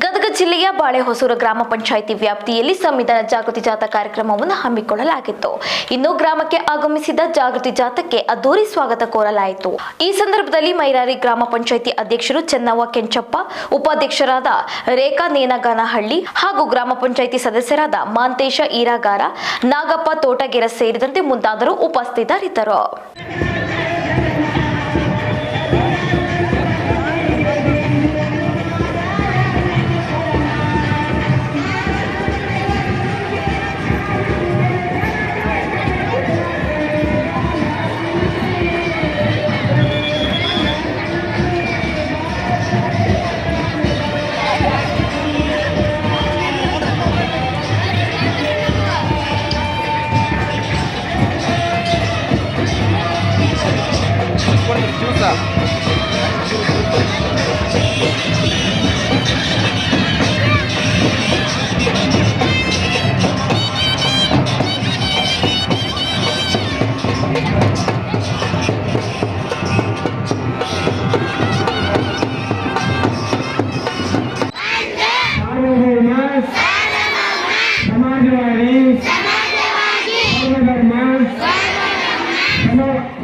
ಗದಗ ಜಿಲ್ಲೆಯ ಬಾಳೆಹೊಸೂರು ಗ್ರಾಮ ಪಂಚಾಯಿತಿ ವ್ಯಾಪ್ತಿಯಲ್ಲಿ ಸಂವಿಧಾನ ಜಾಗೃತಿ ಜಾಥಾ ಕಾರ್ಯಕ್ರಮವನ್ನು ಹಮ್ಮಿಕೊಳ್ಳಲಾಗಿತ್ತು. ಇನ್ನು ಗ್ರಾಮಕ್ಕೆ ಆಗಮಿಸಿದ ಜಾಗೃತಿ ಜಾಥಾಕ್ಕೆ ಅದ್ದೂರಿ ಸ್ವಾಗತ ಕೋರಲಾಯಿತು. ಈ ಸಂದರ್ಭದಲ್ಲಿ ಮೈರಾರಿ ಗ್ರಾಮ ಪಂಚಾಯಿತಿ ಅಧ್ಯಕ್ಷರು ಚೆನ್ನವ್ವ ಕೆಂಚಪ್ಪ, ಉಪಾಧ್ಯಕ್ಷರಾದ ರೇಖಾ ನೇನಗಾನಹಳ್ಳಿ ಹಾಗೂ ಗ್ರಾಮ ಪಂಚಾಯಿತಿ ಸದಸ್ಯರಾದ ಮಾಂತೇಶ ಈರಾಗಾರ, ನಾಗಪ್ಪ ತೋಟಗೆರೆ ಸೇರಿದಂತೆ ಮುಂತಾದವರು ಉಪಸ್ಥಿತರಿದ್ದರು.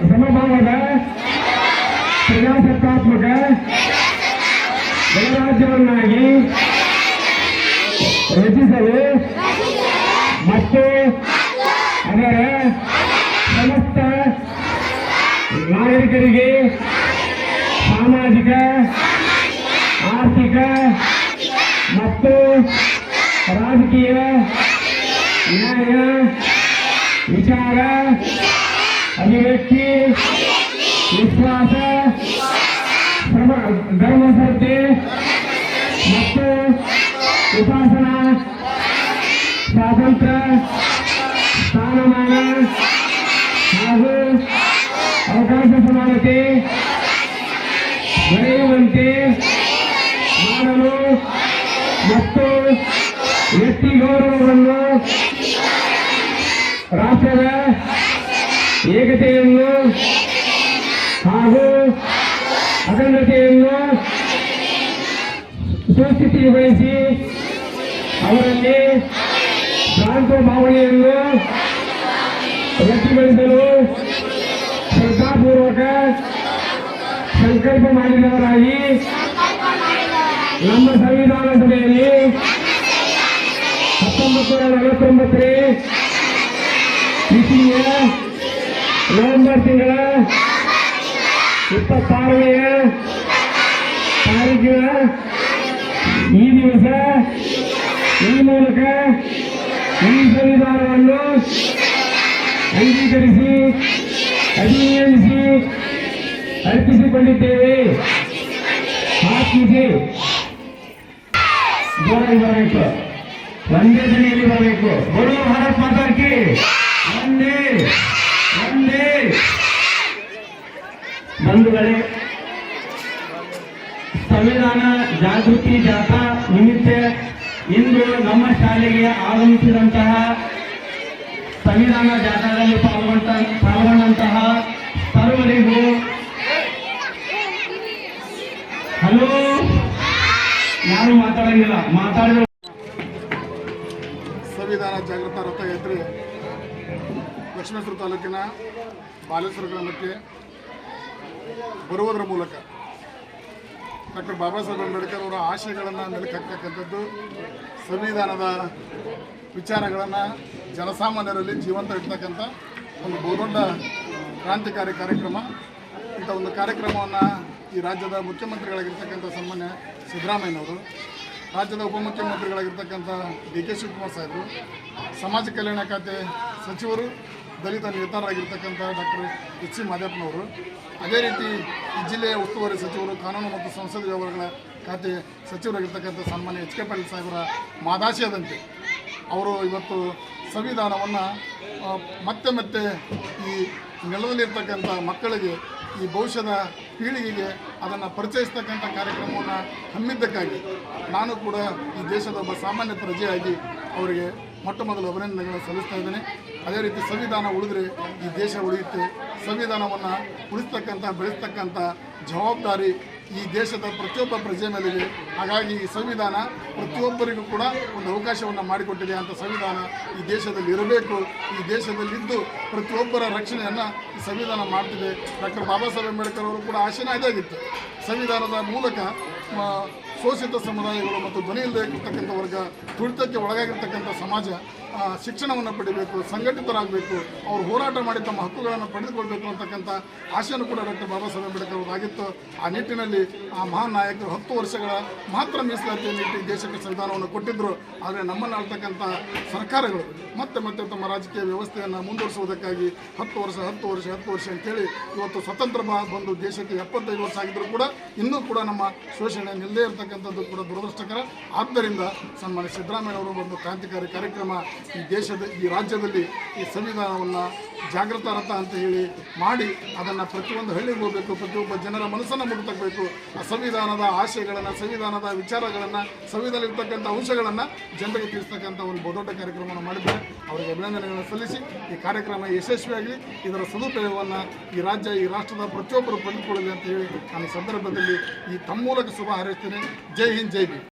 ಸಮಭಾವದ ಪ್ರಜಾಸತ್ತಾತ್ಮಕ ಗಣರಾಜ್ಯವನ್ನಾಗಿ ರಚಿಸಲು ಮತ್ತು ಅದರ ಸಮಸ್ತ ನಾಗರಿಕರಿಗೆ ಸಾಮಾಜಿಕ, ಆರ್ಥಿಕ ಮತ್ತು ರಾಜಕೀಯ ನ್ಯಾಯ, ವಿಚಾರ, ಅಭಿವ್ಯಕ್ತಿ, ವಿಶ್ವಾಸ, ಧರ್ಮಶ್ರದ್ಧೆ ಮತ್ತು ಉಪಾಸನಾ ಸ್ವಾತಂತ್ರ್ಯ, ಸ್ಥಾನಮಾನ ಹಾಗೂ ಅವಕಾಶ ಸಮಾನತೆ ದೊರೆಯುವಂತೆ ಮಾಡಲು ಮತ್ತು ವ್ಯಕ್ತಿ ಗೌರವವನ್ನು, ರಾಷ್ಟ್ರದ ಏಕತೆಯನ್ನು ಹಾಗೂ ಅಖಂಡತೆಯನ್ನು ಸುಸ್ಥಿತಿಗೊಳಿಸಿ ಅವರಲ್ಲಿ ಶಾಂತ ಭಾವನೆಯನ್ನು ವ್ಯಕ್ತಗೊಳಿಸಲು ಶ್ರದ್ಧಾಪೂರ್ವಕ ಸಂಕಲ್ಪ ಮಾಡಿದವರಾಗಿ ನಮ್ಮ ಸಂವಿಧಾನ ಸಭೆಯಲ್ಲಿ 1949 ಇಸವಿಯ ನವೆಂಬರ್ ತಿಂಗಳ 26ನೇ ತಾರೀಕಿನ ಈ ದಿವಸ ಈ ಮೂಲಕ ಈ ಸಂವಿಧಾನವನ್ನು ಅಂಗೀಕರಿಸಿ ಅಧಿನಿಯಮಿಸಿ ಅರ್ಪಿಸಿಕೊಂಡಿದ್ದೇವೆ. ಹಾಕಿಸಿ ಬರಬೇಕು, ಒಂದೇ ದಿನೆಯಲ್ಲಿ ಬರಬೇಕು. ಬೋಲೋ ಭಾರತ್ ಮಾತಾ ಕಿ ಒಂದೇ ಒಂದೇ. ಬಂಧುಗಳೇ, ಸಂವಿಧಾನ ಜಾಗೃತಿ ಜಾಥಾ ನಿಮಿತ್ತ ಇಂದು ನಮ್ಮ ಶಾಲೆಗೆ ಆಗಮಿಸಿದಂತಹ ಸಂವಿಧಾನ ಜಾಥಾದಲ್ಲಿ ಪಾಲ್ಗೊಂಡಂತಹ ಸರ್ವರಿಗೂ ಹಲೋ. ಯಾರು ಮಾತಾಡಂಗಿಲ್ಲ, ಮಾತಾಡಿದ ಸಂವಿಧಾನ ಜಾಗೃತ ರಥಯಾತ್ರೆ ಲಕ್ಷ್ಮೇಶ್ವರ ತಾಲೂಕಿನ ಬಾಲೇಶ್ವರ ಗ್ರಾಮಕ್ಕೆ ಬರುವುದರ ಮೂಲಕ ಡಾಕ್ಟರ್ ಬಾಬಾ ಸಾಹೇಬ್ ಅಂಬೇಡ್ಕರ್ ಅವರ ಆಶಯಗಳನ್ನು ಮೆಲುಕು ಹಾಕ್ತಕ್ಕಂಥದ್ದು, ಸಂವಿಧಾನದ ವಿಚಾರಗಳನ್ನು ಜನಸಾಮಾನ್ಯರಲ್ಲಿ ಜೀವಂತ ಇಡ್ತಕ್ಕಂಥ ಒಂದು ಬಹುದೊಡ್ಡ ಕ್ರಾಂತಿಕಾರಿ ಕಾರ್ಯಕ್ರಮ. ಇಂಥ ಒಂದು ಕಾರ್ಯಕ್ರಮವನ್ನು ಈ ರಾಜ್ಯದ ಮುಖ್ಯಮಂತ್ರಿಗಳಾಗಿರ್ತಕ್ಕಂಥ ಸನ್ಮಾನ್ಯ ಸಿದ್ದರಾಮಯ್ಯನವರು, ರಾಜ್ಯದ ಉಪಮುಖ್ಯಮಂತ್ರಿಗಳಾಗಿರ್ತಕ್ಕಂಥ ಡಿ ಕೆ ಶಿವಕುಮಾರ್ ಸಾಹೇಬರು, ಸಮಾಜ ಕಲ್ಯಾಣ ಖಾತೆ ಸಚಿವರು, ದಲಿತ ನೇತಾರರಾಗಿರ್ತಕ್ಕಂಥ ಡಾಕ್ಟರ್ ಎಚ್ ಸಿ ಮಾದೇಪ್ಪನವರು, ಅದೇ ರೀತಿ ಈ ಜಿಲ್ಲೆಯ ಉಸ್ತುವಾರಿ ಸಚಿವರು, ಕಾನೂನು ಮತ್ತು ಸಂಸದೀಯ ವ್ಯವಹಾರಗಳ ಖಾತೆ ಸಚಿವರಾಗಿರ್ತಕ್ಕಂಥ ಸನ್ಮಾನ್ಯ ಎಚ್ ಕೆ ಪಾಟೀಲ್ ಸಾಹೇಬರ ಮಾದಾಶಯದಂತೆ ಅವರು ಇವತ್ತು ಸಂವಿಧಾನವನ್ನು ಮತ್ತೆ ಮತ್ತೆ ಈ ನೆಲದಲ್ಲಿರ್ತಕ್ಕಂಥ ಮಕ್ಕಳಿಗೆ, ಈ ಭವಿಷ್ಯದ ಪೀಳಿಗೆಗೆ ಅದನ್ನು ಪರಿಚಯಿಸ್ತಕ್ಕಂಥ ಕಾರ್ಯಕ್ರಮವನ್ನು ಹಮ್ಮಿದ್ದಕ್ಕಾಗಿ ನಾನು ಕೂಡ ಈ ದೇಶದ ಒಬ್ಬ ಸಾಮಾನ್ಯ ಪ್ರಜೆಯಾಗಿ ಅವರಿಗೆ ಮೊಟ್ಟ ಮೊದಲು ಅಭಿನಂದನೆಗಳನ್ನು ಸಲ್ಲಿಸ್ತಾ ಇದ್ದೇನೆ. ಅದೇ ರೀತಿ ಸಂವಿಧಾನ ಉಳಿದ್ರೆ ಈ ದೇಶ ಉಳಿಯುತ್ತೆ, ಸಂವಿಧಾನವನ್ನು ಉಳಿಸ್ತಕ್ಕಂಥ ಬೆಳೆಸ್ತಕ್ಕಂಥ ಜವಾಬ್ದಾರಿ ಈ ದೇಶದ ಪ್ರತಿಯೊಬ್ಬ ಪ್ರಜೆ ಮೇಲಿದೆ. ಹಾಗಾಗಿ ಈ ಸಂವಿಧಾನ ಪ್ರತಿಯೊಬ್ಬರಿಗೂ ಕೂಡ ಒಂದು ಅವಕಾಶವನ್ನು ಮಾಡಿಕೊಟ್ಟಿದೆ. ಅಂತ ಸಂವಿಧಾನ ಈ ದೇಶದಲ್ಲಿ ಇರಬೇಕು, ಈ ದೇಶದಲ್ಲಿದ್ದು ಪ್ರತಿಯೊಬ್ಬರ ರಕ್ಷಣೆಯನ್ನು ಈ ಸಂವಿಧಾನ ಮಾಡ್ತಿದೆ. ಡಾಕ್ಟರ್ ಬಾಬಾ ಸಾಹೇಬ್ ಅಂಬೇಡ್ಕರ್ ಅವರು ಕೂಡ ಆಶಯನೇ ಅದೇ ಆಗಿತ್ತು. ಸಂವಿಧಾನದ ಮೂಲಕ ಶೋಷಿತ ಸಮುದಾಯಗಳು ಮತ್ತು ಧ್ವನಿ ಇಲ್ಲದೆ ಇರ್ತಕ್ಕಂಥ ವರ್ಗ, ತುಳಿತಕ್ಕೆ ಒಳಗಾಗಿರ್ತಕ್ಕಂಥ ಸಮಾಜ ಶಿಕ್ಷಣವನ್ನು ಪಡಿಬೇಕು, ಸಂಘಟಿತರಾಗಬೇಕು, ಅವರು ಹೋರಾಟ ಮಾಡಿ ತಮ್ಮ ಹಕ್ಕುಗಳನ್ನು ಪಡೆದುಕೊಳ್ಬೇಕು ಅಂತಕ್ಕಂಥ ಆಶೆಯನ್ನು ಕೂಡ ಡಾಕ್ಟರ್ ಬಾಬಾ ಸಾಹೇಬ್ ಅಂಬೇಡ್ಕರ್ ಅವರಾಗಿತ್ತು. ಆ ನಿಟ್ಟಿನಲ್ಲಿ ಆ ಮಹಾನ್ ನಾಯಕರು 10 ವರ್ಷಗಳ ಮಾತ್ರ ಮೀಸಲಾತಿಯನ್ನು ಇಟ್ಟು ದೇಶಕ್ಕೆ ಸಂವಿಧಾನವನ್ನು ಕೊಟ್ಟಿದ್ದರು. ಆದರೆ ನಮ್ಮನ್ನು ಆಳ್ತಕ್ಕಂಥ ಸರ್ಕಾರಗಳು ಮತ್ತೆ ಮತ್ತೆ ತಮ್ಮ ರಾಜಕೀಯ ವ್ಯವಸ್ಥೆಯನ್ನು ಮುಂದುವರಿಸುವುದಕ್ಕಾಗಿ 10 ವರ್ಷ ಅಂತೇಳಿ ಇವತ್ತು ಸ್ವತಂತ್ರ ಬಂದು ದೇಶಕ್ಕೆ 75 ವರ್ಷ ಆಗಿದ್ದರೂ ಕೂಡ ಇನ್ನೂ ಕೂಡ ನಮ್ಮ ಶೋಷಣೆ ನಿಲ್ಲದೇ ಇರತಕ್ಕಂಥದ್ದು ಕೂಡ ದುರದೃಷ್ಟಕರ. ಆದ್ದರಿಂದ ಸನ್ಮಾನ್ಯ ಸಿದ್ದರಾಮಯ್ಯನವರು ಒಂದು ಕ್ರಾಂತಿಕಾರಿ ಕಾರ್ಯಕ್ರಮ ಈ ರಾಜ್ಯದಲ್ಲಿ ಈ ಸಂವಿಧಾನವನ್ನು ಜಾಗೃತ ರಥ ಅಂತ ಹೇಳಿ ಮಾಡಿ ಅದನ್ನು ಪ್ರತಿಯೊಂದು ಹಳ್ಳಿಗೆ ಹೋಗಬೇಕು, ಪ್ರತಿಯೊಬ್ಬ ಜನರ ಮನಸ್ಸನ್ನು ಮುಟ್ಟಬೇಕು. ಆ ಸಂವಿಧಾನದ ಆಶಯಗಳನ್ನು, ಸಂವಿಧಾನದ ವಿಚಾರಗಳನ್ನು, ಸಂವಿಧಾನದಲ್ಲಿರ್ತಕ್ಕಂಥ ಅಂಶಗಳನ್ನು ಜನರಿಗೆ ತಿಳಿಸ್ತಕ್ಕಂಥ ಒಂದು ಬಹುದೊಡ್ಡ ಕಾರ್ಯಕ್ರಮವನ್ನು ಮಾಡಿದ್ದಾರೆ. ಅವರಿಗೆ ಅಭಿನಂದನೆಗಳನ್ನು ಸಲ್ಲಿಸಿ ಈ ಕಾರ್ಯಕ್ರಮ ಯಶಸ್ವಿಯಾಗಲಿ, ಇದರ ಸದುಪಯೋಗವನ್ನು ಈ ರಾಜ್ಯ, ಈ ರಾಷ್ಟ್ರದ ಪ್ರತಿಯೊಬ್ಬರು ಪಡೆದುಕೊಳ್ಳಲಿ ಅಂತ ಹೇಳಿ ನಾನು ಈ ಸಂದರ್ಭದಲ್ಲಿ ಈ ತಮ್ಮ ಮೂಲಕ ಶುಭ ಹಾರೈಸ್ತೇನೆ. ಜೈ ಹಿಂದ್, ಜೈ ಭೀಮ್.